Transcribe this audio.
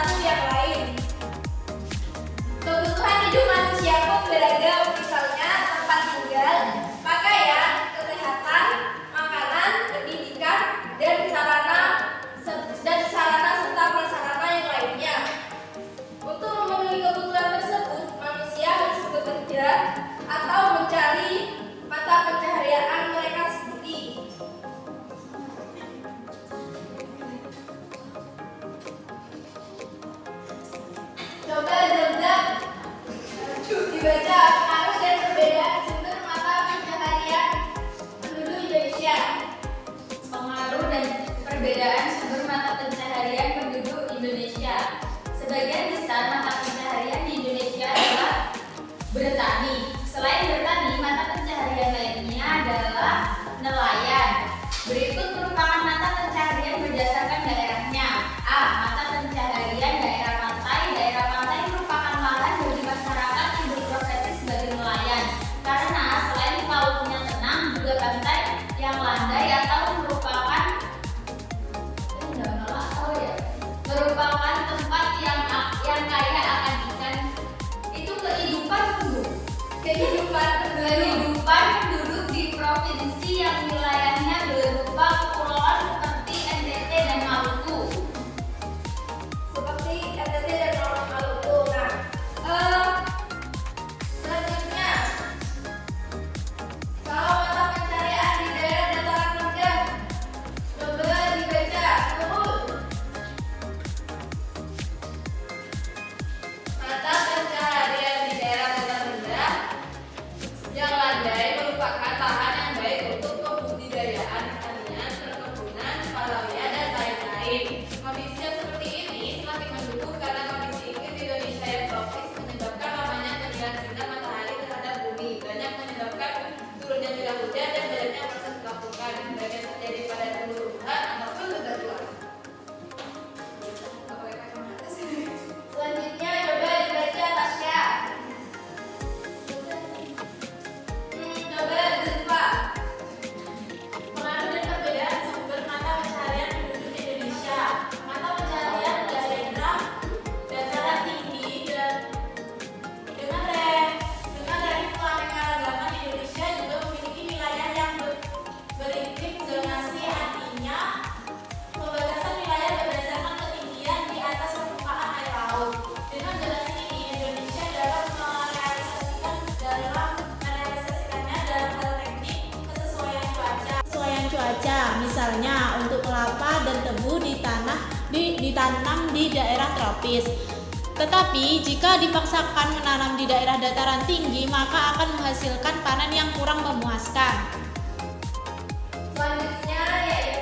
satu yang lain. Kebutuhan hidup manusia pun beragam, misalnya tempat tinggal, pakaian, kesehatan, makanan, pendidikan, dan sarana serta prasarana yang lainnya. Untuk memenuhi kebutuhan tersebut, manusia harus bekerja atau mencari mata pencaharian mereka sendiri. Coba zam-zam dibaca pengaruh dan perbedaan sumber mata pencaharian penduduk Indonesia. Pengaruh dan perbedaan sumber mata pencaharian penduduk Indonesia. Sebagian besar mata pencaharian di Indonesia adalah bertani. Selain bertani, mata pencaharian lainnya adalah nelayan. Berikut merupakan mata pencaharian berdasarkan daerahnya. A. Mata pencaharian daerah pantai. Daerah pantai merupakan lahan bagi masyarakat yang berprofesi sebagai nelayan. Karena selain lautnya tenang, juga pantai yang landai atau merupakan tempat yang kaya akan ikan. Itu kehidupan penduduk di provinsi yang wilayahnya berupa kepulauan seperti NTT dan Maluku. Selanjutnya, kalau mata pencaharian di daerah dataran rendah, coba dibaca betul. Mata pencaharian di daerah dataran rendah yang landai merupakan lahan yang baik untuk pembudidayaan pertanian, perkebunan, perlawanan, dan lain-lain. Kondisi yang seperti ini semakin mendukung karena kondisi iklim di Indonesia yang tropis menyebabkan lamanya kegiatan sinar matahari terhadap bumi, banyak menyebabkan turunnya curah hujan dan banyaknya proses pelapukan, bagian terjadi pada tumbuh-tumbuhan ataupun bebatuan. Selanjutnya coba dibaca Tasya. Coba Zulfa. Pengaruh dan perbedaan sumber mata pencaharian penduduk Indonesia. Mata pencaharian daerah dataran tinggi dan dengan relatif keanekaragaman Indonesia juga memiliki wilayah yang beriklim zonasi, artinya pembatasan wilayah berdasarkan ketinggian di atas permukaan air laut. Dengan zonasi ini, Indonesia dapat merealisasikannya dalam hal teknik kesesuaian cuaca. Misalnya untuk kelapa dan tebu ditanam di daerah tropis. Tetapi jika dipaksakan menanam di daerah dataran tinggi, maka akan menghasilkan panen yang kurang memuaskan. Selanjutnya yaitu